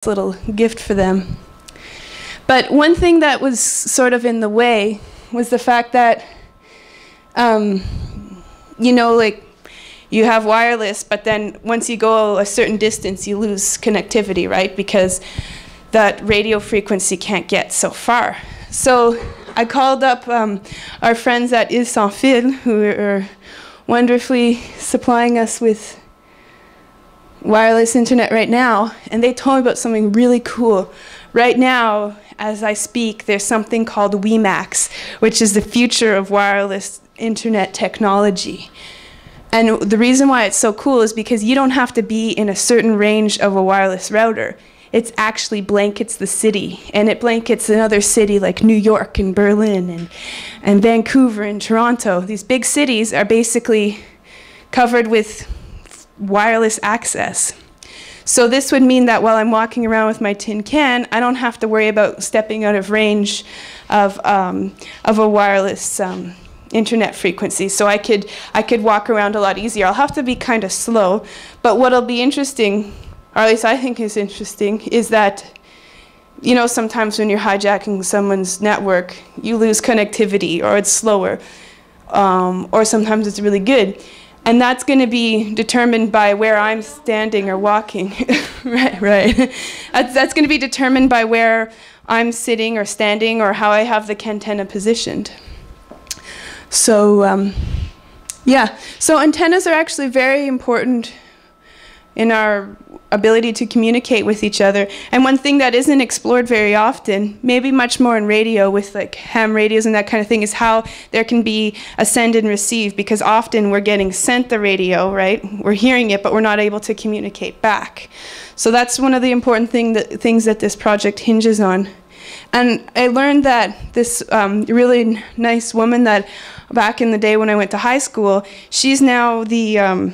little gift for them. But one thing that was sort of in the way was the fact that, you know, like you have wireless, but then once you go a certain distance, you lose connectivity, right? Because that radio frequency can't get so far. So I called up our friends at Sans Fil, who are wonderfully supplying us with wireless internet right now, and they told me about something really cool. Right now, as I speak, there's something called WiMAX, which is the future of wireless internet technology. And the reason why it's so cool is because you don't have to be in a certain range of a wireless router. It actually blankets the city, and it blankets another city like New York and Berlin and Vancouver and Toronto. These big cities are basically covered with wireless access. So this would mean that while I'm walking around with my tin can, I don't have to worry about stepping out of range of a wireless internet frequency. So I could walk around a lot easier. I'll have to be kind of slow, but what'll be interesting, or at least I think is interesting, is that, you know, sometimes when you're hijacking someone's network, you lose connectivity, or it's slower, or sometimes it's really good. And that's going to be determined by where I'm standing or walking. right. That's going to be determined by where I'm sitting or standing or how I have the antenna positioned. So, yeah. So antennas are actually very important in our ability to communicate with each other. And one thing that isn't explored very often, maybe much more in radio with like ham radios and that kind of thing, is how there can be a send and receive, because often we're getting sent the radio, right? We're hearing it, but we're not able to communicate back. So that's one of the important things that this project hinges on. And I learned that this really nice woman that back in the day when I went to high school, she's now the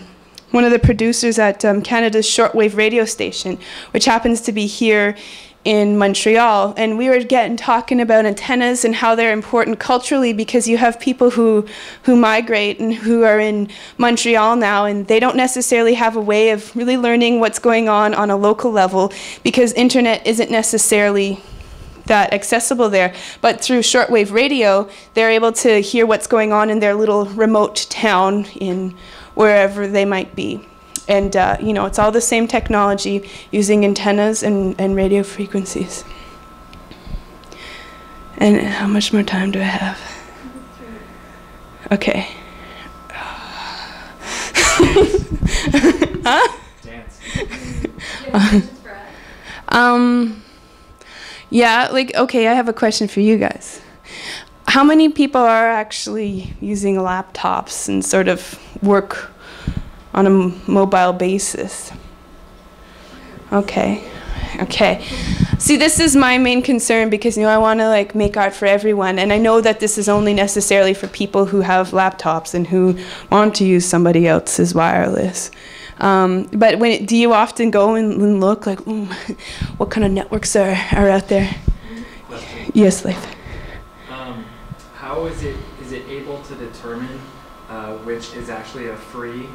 one of the producers at Canada's shortwave radio station, which happens to be here in Montreal. And we were talking about antennas and how they're important culturally, because you have people who migrate and who are in Montreal now, and they don't necessarily have a way of really learning what's going on a local level, because internet isn't necessarily that accessible there. But through shortwave radio, they're able to hear what's going on in their little remote town in wherever they might be. And you know, it's all the same technology using antennas and radio frequencies. And how much more time do I have? Okay. Huh? Dance. Yeah, like, okay, I have a question for you guys. How many people are actually using laptops and sort of work on a mobile basis? Okay. See, this is my main concern, because, you know, I want to like make art for everyone, and I know that this is only necessarily for people who have laptops and who want to use somebody else's wireless. But do you often go and look like, what kind of networks are out there? Question. Yes, Leif. How is it able to determine which is actually a free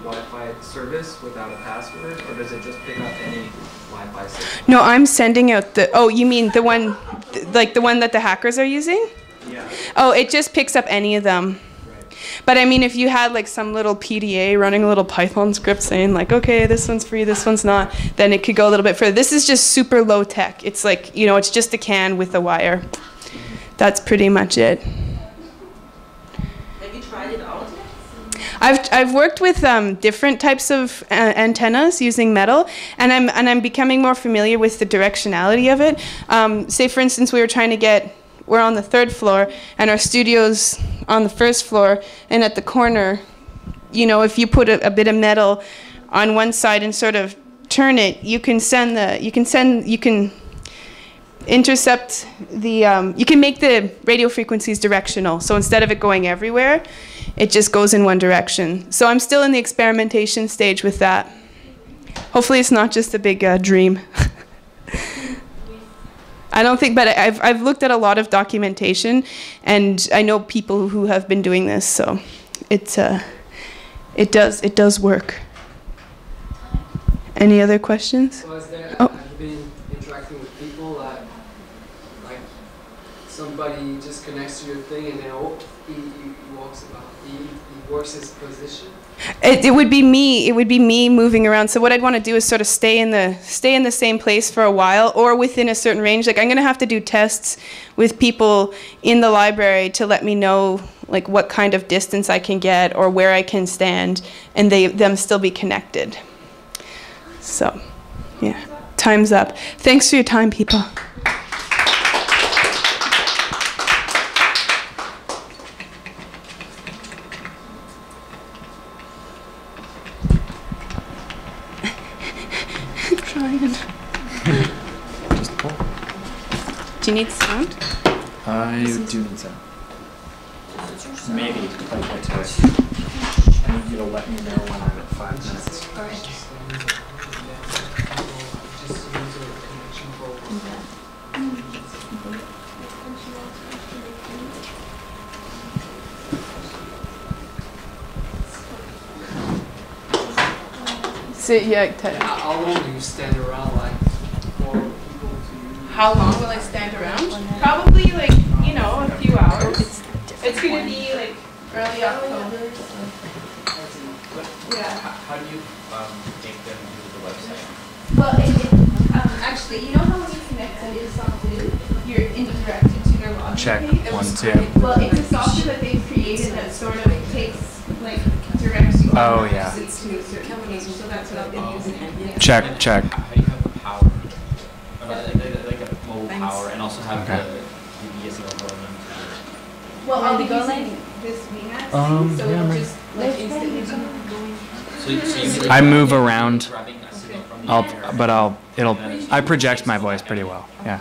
Wi-Fi service without a password, or does it just pick up any Wi-Fi signal? No, I'm sending out the, oh, you mean the one, like the one that the hackers are using? Yeah. Oh, it just picks up any of them. But I mean, if you had like some little PDA running a little Python script saying like, okay, this one's free, this one's not, then it could go a little bit further. This is just super low tech. It's like, you know, it's just a can with a wire. That's pretty much it. Have you tried it out? I've worked with different types of antennas using metal, and I'm becoming more familiar with the directionality of it. Say for instance, we're on the 3rd floor, and our studio's on the 1st floor, and at the corner, you know, if you put a bit of metal on one side and sort of turn it, you can intercept the, you can make the radio frequencies directional. So instead of it going everywhere, it just goes in one direction. So I'm still in the experimentation stage with that. Hopefully it's not just a big dream. I don't think, but I've looked at a lot of documentation, and I know people who have been doing this, so it does work. Any other questions? Was there, oh. been interacting with people that, like, somebody just connects to your thing and then he walks about, he works his position? It would be me. It would be me moving around. So what I'd want to do is sort of stay in the same place for a while, or within a certain range. Like I'm going to have to do tests with people in the library to let me know like what kind of distance I can get or where I can stand, and them still be connected. So, yeah, time's up. Thanks for your time, people. Do you need sound? I do need sound. Maybe if I get to it. I need you to let me know when I'm at 5 minutes. All right. So yeah, how long do you stand around, like, for people to... How long will I stand around? Probably like, you know, a few hours. It's going to be like early October. Yeah. How do you make them use the website? Well, actually, you know how when you connect to something, you're indirected to their login Check, page? 1, 2. Well, it's a software that they've created that sort of takes, like, directs you Oh, yeah. to a certain page, so that's what I've been using. Yeah. Check, check. How do you have the power? Like a mobile power, and also have the DBS going on. Well, I'll be using this VMAX thing, so yeah, it'll just, like, instantly going. So I move around. grabbing a signal from the I project my voice pretty well. Yeah.